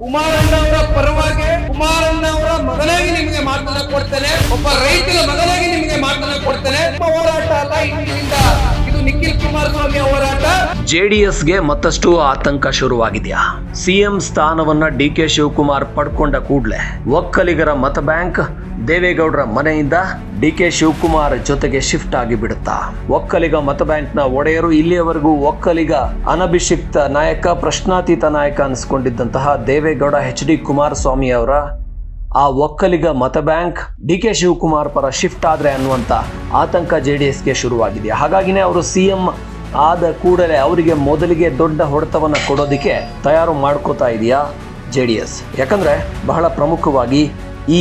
ಕುಮಾರಣ್ಣ ಅವರ ಪರವಾಗಿ ಕುಮಾರಣ್ಣ ಅವರ ಮಗನಾಗಿ ನಿಮಗೆ ಮಾತನ್ನ ಕೊಡ್ತೇನೆ. ಒಬ್ಬ ರೈತರ ಮಗನಾಗಿ ನಿಮಗೆ ಮಾತನ್ನ ಕೊಡ್ತೇನೆ. ಹೋರಾಟ ಅಲ್ಲ ಇಂದಿನಿಂದ, ಇದು ನಿಖಿಲ್ ಕುಮಾರಸ್ವಾಮಿ ಹೋರಾಟ. ಜೆಡಿಎಸ್ಗೆ ಮತ್ತಷ್ಟು ಆತಂಕ ಶುರುವಾಗಿದೆಯಾ? ಸಿಎಂ ಸ್ಥಾನವನ್ನ ಡಿಕೆ ಶಿವಕುಮಾರ್ ಪಡ್ಕೊಂಡ ಕೂಡಲೇ ಒಕ್ಕಲಿಗರ ಮತ ಬ್ಯಾಂಕ್ ದೇವೇಗೌಡರ ಮನೆಯಿಂದ ಡಿಕೆ ಶಿವಕುಮಾರ್ ಜೊತೆಗೆ ಶಿಫ್ಟ್ ಆಗಿ ಬಿಡುತ್ತಾ? ಒಕ್ಕಲಿಗ ಮತ ಬ್ಯಾಂಕ್ನ ಒಡೆಯರು ಇಲ್ಲಿಯವರೆಗೂ ಒಕ್ಕಲಿಗ ಅನಭಿಷಿಕ್ತ ನಾಯಕ, ಪ್ರಶ್ನಾತೀತ ನಾಯಕ ಅನಿಸ್ಕೊಂಡಿದ್ದಂತಹ ದೇವೇಗೌಡ HD ಕುಮಾರಸ್ವಾಮಿ ಅವರ ಆ ಒಕ್ಕಲಿಗ ಮತ ಬ್ಯಾಂಕ್ ಡಿಕೆ ಶಿವಕುಮಾರ್ ಪರ ಶಿಫ್ಟ್ ಆದ್ರೆ ಅನ್ನುವಂತ ಆತಂಕ ಜೆಡಿಎಸ್ಗೆ ಶುರುವಾಗಿದೆ. ಹಾಗಾಗಿನೇ ಅವರು ಸಿಎಂ ಆದ ಕೂಡಲೇ ಅವರಿಗೆ ಮೊದಲಿಗೆ ದೊಡ್ಡ ಹೊಡೆತವನ್ನು ಕೊಡೋದಕ್ಕೆ ತಯಾರು ಮಾಡ್ಕೋತಾ ಇದೆಯಾ ಜೆಡಿಎಸ್? ಯಾಕಂದ್ರೆ ಬಹಳ ಪ್ರಮುಖವಾಗಿ ಈ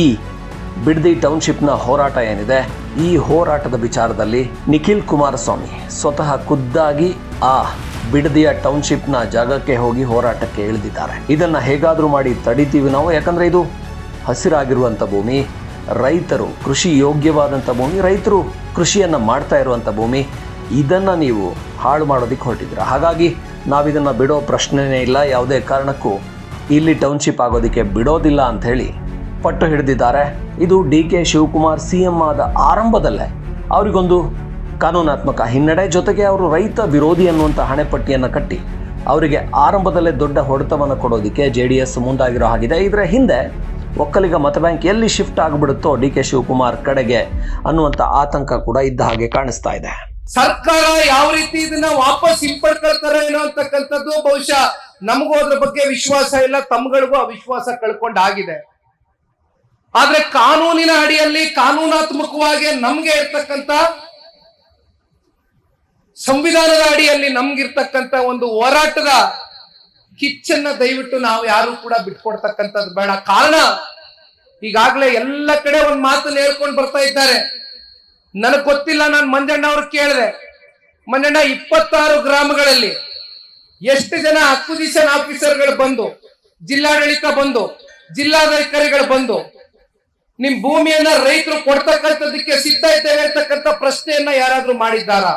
ಬಿಡದಿ ಟೌನ್ಶಿಪ್ನ ಹೋರಾಟ ಏನಿದೆ, ಈ ಹೋರಾಟದ ವಿಚಾರದಲ್ಲಿ ನಿಖಿಲ್ ಕುಮಾರಸ್ವಾಮಿ ಸ್ವತಃ ಖುದ್ದಾಗಿ ಆ ಬಿಡದಿಯ ಟೌನ್ಶಿಪ್ನ ಜಾಗಕ್ಕೆ ಹೋಗಿ ಹೋರಾಟಕ್ಕೆ ಇಳಿದಿದ್ದಾರೆ. ಇದನ್ನ ಹೇಗಾದ್ರೂ ಮಾಡಿ ತಡಿತೀವಿ ನಾವು, ಯಾಕಂದ್ರೆ ಇದು ಹಸಿರಾಗಿರುವಂಥ ಭೂಮಿ, ರೈತರು ಕೃಷಿ ಯೋಗ್ಯವಾದಂಥ ಭೂಮಿ, ರೈತರು ಕೃಷಿಯನ್ನು ಮಾಡ್ತಾ ಇರುವಂಥ ಭೂಮಿ, ಇದನ್ನು ನೀವು ಹಾಳು ಮಾಡೋದಕ್ಕೆ ಹೊರಟಿದ್ದೀರ. ಹಾಗಾಗಿ ನಾವಿದನ್ನು ಬಿಡೋ ಪ್ರಶ್ನೆನೇ ಇಲ್ಲ, ಯಾವುದೇ ಕಾರಣಕ್ಕೂ ಇಲ್ಲಿ ಟೌನ್ಶಿಪ್ ಆಗೋದಕ್ಕೆ ಬಿಡೋದಿಲ್ಲ ಅಂತ ಹೇಳಿ ಪಟ್ಟು ಹಿಡಿದಿದ್ದಾರೆ. ಇದು ಡಿಕೆ ಶಿವಕುಮಾರ್ ಸಿಎಂ ಆದ ಆರಂಭದಲ್ಲೇ ಅವರಿಗೊಂದು ಕಾನೂನಾತ್ಮಕ ಹಿನ್ನಡೆ, ಜೊತೆಗೆ ಅವರು ರೈತ ವಿರೋಧಿ ಅನ್ನುವಂಥ ಹಣೆಪಟ್ಟಿಯನ್ನು ಕಟ್ಟಿ ಅವರಿಗೆ ಆರಂಭದಲ್ಲೇ ದೊಡ್ಡ ಹೊಡೆತವನ್ನು ಕೊಡೋದಕ್ಕೆ JDS ಮುಂದಾಗಿರೋ ಹಾಗಿದೆ. ಇದರ ಹಿಂದೆ ಒಕ್ಕಲಿಗ ಮತ ಬ್ಯಾಂಕ್ ಎಲ್ಲಿ ಶಿಫ್ಟ್ ಆಗಿಬಿಡುತ್ತೋ ಡಿಕೆ ಶಿವಕುಮಾರ್ ಕಡೆಗೆ ಅನ್ನುವಂಥ ಆತಂಕ ಕೂಡ ಇದ್ದ ಹಾಗೆ ಕಾಣಿಸ್ತಾ ಇದೆ. ಸರ್ಕಾರ ಯಾವ ರೀತಿ ಇದನ್ನ ವಾಪಸ್ ಹಿಂಪಡ್ಕೊಳ್ತಾರೆ ಏನೋ ಅಂತಕ್ಕಂಥದ್ದು ಬಹುಶಃ ನಮಗೂ ಅದ್ರ ಬಗ್ಗೆ ವಿಶ್ವಾಸ ಇಲ್ಲ, ತಮ್ಗಳಿಗೂ ಆ ವಿಶ್ವಾಸ ಕಳ್ಕೊಂಡಾಗಿದೆ. ಆದ್ರೆ ಕಾನೂನಿನ ಅಡಿಯಲ್ಲಿ ಕಾನೂನಾತ್ಮಕವಾಗಿ ನಮ್ಗೆ ಇರ್ತಕ್ಕಂಥ, ಸಂವಿಧಾನದ ಅಡಿಯಲ್ಲಿ ನಮ್ಗಿರ್ತಕ್ಕಂಥ ಒಂದು ಹೋರಾಟದ ಕಿಚ್ಚನ್ನ ದಯವಿಟ್ಟು ನಾವು ಯಾರು ಕೂಡ ಬಿಟ್ಕೊಡ್ತಕ್ಕಂಥದ್ದು ಬೇಡ. ಕಾರಣ ಈಗಾಗಲೇ ಎಲ್ಲ ಕಡೆ ಒಂದ್ ಮಾತನ್ನ ಹೇಳ್ಕೊಂಡು ಬರ್ತಾ ಇದ್ದಾರೆ. ನನಗ್ ಗೊತ್ತಿಲ್ಲ, ನಾನು ಮಂಜಣ್ಣ ಅವ್ರು ಕೇಳಿದೆ, ಮಂಜಣ್ಣ 26 ಗ್ರಾಮಗಳಲ್ಲಿ ಎಷ್ಟು ಜನ ಅಕ್ವಿಸಿಷನ್ ಆಫೀಸರ್ಗಳು ಬಂದು, ಜಿಲ್ಲಾಡಳಿತ ಬಂದು, ಜಿಲ್ಲಾಧಿಕಾರಿಗಳು ಬಂದು ನಿಮ್ ಭೂಮಿಯನ್ನ ರೈತರು ಕೊಡ್ತಕ್ಕಂಥದಕ್ಕೆ ಸಿದ್ಧ ಇದ್ದೇವೆ ಅಂತಕ್ಕಂಥ ಪ್ರಶ್ನೆಯನ್ನ ಯಾರಾದ್ರೂ ಮಾಡಿದ್ದಾರಾ?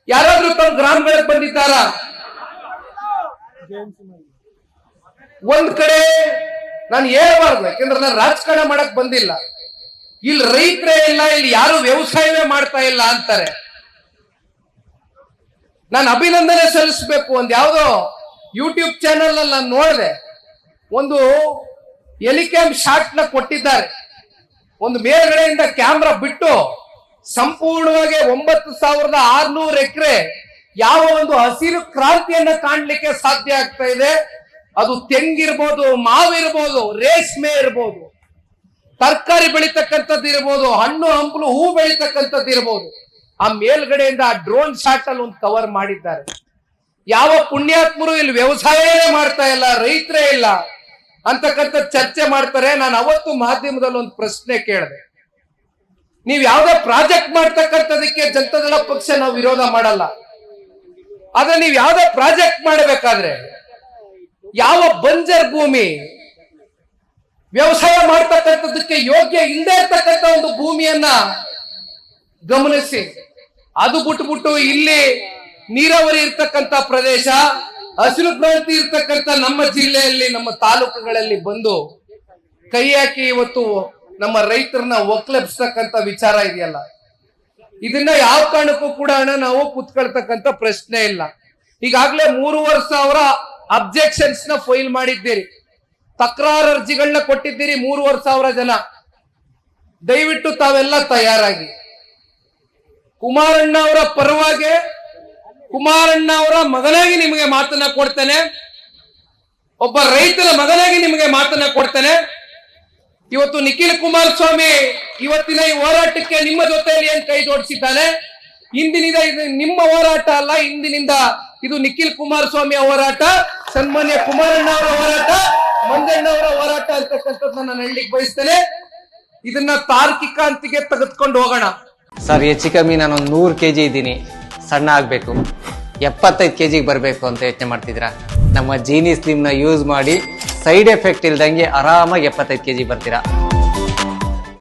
ಯಾರಾದ್ರೂ ತಮ್ಮ ಗ್ರಾಮಗಳಿಗೆ ಬಂದಿದ್ದಾರಾ? ಒಂದ್ ಕಡೆ ನಾನು ಹೇಳ್ಬಾರ್ದು, ಯಾಕಂದ್ರೆ ನಾನು ರಾಜಕಾರಣ ಮಾಡಕ್ ಬಂದಿಲ್ಲ. ಇಲ್ಲಿ ರೈತರೇ ಇಲ್ಲ, ಇಲ್ಲಿ ಯಾರು ವ್ಯವಸಾಯವೇ ಮಾಡ್ತಾ ಇಲ್ಲ ಅಂತಾರೆ. ನಾನು ಅಭಿನಂದನೆ ಸಲ್ಲಿಸಬೇಕು. ಒಂದ್ ಯಾವ್ದೋ ಯೂಟ್ಯೂಬ್ ಚಾನೆಲ್ ಅಲ್ಲಿ ನಾನು ನೋಡಿದೆ, ಒಂದು ಹೆಲಿಕ್ಯಾಮ್ ಶಾಟ್ ನ ಕೊಟ್ಟಿದ್ದಾರೆ. ಒಂದು ಮೇಲ್ಗಡೆಯಿಂದ ಕ್ಯಾಮ್ರಾ ಬಿಟ್ಟು ಸಂಪೂರ್ಣವಾಗಿ 9600 ಎಕರೆ ಯಾವ ಒಂದು ಹಸಿರು ಕ್ರಾಂತಿಯನ್ನ ಕಾಣ್ಲಿಕ್ಕೆ ಸಾಧ್ಯ ಆಗ್ತಾ ಇದೆ. ಅದು ತೆಂಗಿರ್ಬೋದು, ಮಾವಿರ್ಬೋದು, ರೇಷ್ಮೆ ಇರ್ಬೋದು, ತರಕಾರಿ ಬೆಳಿತಕ್ಕಂಥದ್ದು ಇರ್ಬೋದು, ಹಣ್ಣು ಹಂಪಲು ಹೂ ಬೆಳಿತಕ್ಕಂಥದ್ದು ಇರ್ಬೋದು. ಆ ಮೇಲ್ಗಡೆಯಿಂದ ಆ ಡ್ರೋನ್ ಶಾಟ್ ಅಲ್ಲಿ ಒಂದು ಕವರ್ ಮಾಡಿದ್ದಾರೆ. ಯಾವ ಪುಣ್ಯಾತ್ಮರು ಇಲ್ಲಿ ವ್ಯವಸಾಯವೇ ಮಾಡ್ತಾ ಇಲ್ಲ, ರೈತರೇ ಇಲ್ಲ ಅಂತಕ್ಕಂಥ ಚರ್ಚೆ ಮಾಡ್ತಾರೆ. ನಾನು ಅವತ್ತು ಮಾಧ್ಯಮದಲ್ಲಿ ಒಂದು ಪ್ರಶ್ನೆ ಕೇಳಿದೆ, ನೀವ್ ಯಾವ್ದೋ ಪ್ರಾಜೆಕ್ಟ್ ಮಾಡ್ತಕ್ಕಂಥದಕ್ಕೆ ಜನತಾದಳ ಪಕ್ಷ ನಾವು ವಿರೋಧ ಮಾಡಲ್ಲ. ಆದ್ರೆ ನೀವ್ ಯಾವ್ದೋ ಪ್ರಾಜೆಕ್ಟ್ ಮಾಡಬೇಕಾದ್ರೆ ಯಾವ ಬಂಜರ್ ಭೂಮಿ, ವ್ಯವಸಾಯ ಮಾಡ್ತಕ್ಕಂಥದಕ್ಕೆ ಯೋಗ್ಯ ಇಲ್ಲದೆ ಇರ್ತಕ್ಕಂಥ ಒಂದು ಭೂಮಿಯನ್ನ ಗಮನಿಸಿ, ಅದು ಬಿಟ್ಬಿಟ್ಟು ಇಲ್ಲಿ ನೀರಾವರಿ ಇರ್ತಕ್ಕಂಥ ಪ್ರದೇಶ, ಹಸಿರು ಕ್ರಾಂತಿ ಇರ್ತಕ್ಕಂಥ ನಮ್ಮ ಜಿಲ್ಲೆಯಲ್ಲಿ, ನಮ್ಮ ತಾಲೂಕುಗಳಲ್ಲಿ ಬಂದು ಕೈ ಹಾಕಿ ಇವತ್ತು ನಮ್ಮ ರೈತರನ್ನ ಒಕ್ಲೆಬ್ಸ್ತಕ್ಕಂಥ ವಿಚಾರ ಇದೆಯಲ್ಲ, ಇದನ್ನ ಯಾವ ಕಾರಣಕ್ಕೂ ಕೂಡ ನಾವು ಕುತ್ಕೊಳ್ತಕ್ಕಂಥ ಪ್ರಶ್ನೆ ಇಲ್ಲ. ಈಗಾಗಲೇ 3,500 ಅಬ್ಜೆಕ್ಷನ್ಸ್ ನ ಫೈಲ್ ಮಾಡಿದ್ದೀರಿ, ತಕರಾರು ಅರ್ಜಿಗಳನ್ನ ಕೊಟ್ಟಿದ್ದೀರಿ 3,500 ಜನ. ದಯವಿಟ್ಟು ತಾವೆಲ್ಲ ತಯಾರಾಗಿ ಕುಮಾರಣ್ಣ ಅವರ ಪರವಾಗಿ, ಕುಮಾರಣ್ಣ ಅವರ ಮಗನಾಗಿ ನಿಮಗೆ ಮಾತನ್ನ ಕೊಡ್ತೇನೆ. ಒಬ್ಬ ರೈತರ ಮಗನಾಗಿ ನಿಮಗೆ ಮಾತನ್ನ ಕೊಡ್ತೇನೆ. ಇವತ್ತು ನಿಖಿಲ್ ಕುಮಾರಸ್ವಾಮಿ ಇವತ್ತಿನ ಈ ಹೋರಾಟಕ್ಕೆ ನಿಮ್ಮ ಜೊತೆಯಲ್ಲಿ ಏನ್ ಕೈ ಜೋಡಿಸಿದ್ದಾನೆ, ಇಂದಿನಿಂದ ಇದು ನಿಮ್ಮ ಹೋರಾಟ ಅಲ್ಲ, ಇಂದಿನಿಂದ ಇದು ನಿಖಿಲ್ ಕುಮಾರಸ್ವಾಮಿ ಹೋರಾಟ, ಸನ್ಮಾನ್ಯ ಕುಮಾರಣ್ಣ ಅವರ ಹೋರಾಟ, ಮಂಜಣ್ಣ ಅವರ ಹೋರಾಟ ಅಂತಕ್ಕಂಥದ್ದನ್ನ ನಾನು ಹೇಳಲಿಕ್ಕೆ ಬಯಸ್ತೇನೆ. ಇದನ್ನ ತಾರ್ಕಿಕ ಅಂತಿಗೆ ತೆಗೆದುಕೊಂಡು ಹೋಗೋಣ. ಸರ್, ಹೆಚ್ಚು ಕಮ್ಮಿ ನಾನೊಂದು 100 kg ಇದ್ದೀನಿ, ಸಣ್ಣ ಆಗ್ಬೇಕು, 75 kg ಬರಬೇಕು ಅಂತ ಯೋಚನೆ ಮಾಡ್ತಿದ್ದೀರಾ? ನಮ್ಮ ಜೀನಿ ಸ್ಲಿಮ್ ನ ಯೂಸ್ ಮಾಡಿ ಸೈಡ್ ಎಫೆಕ್ಟ್ ಇಲ್ದಂಗೆ ಆರಾಮಾಗಿ 75 kg ಬರ್ತೀರಾ.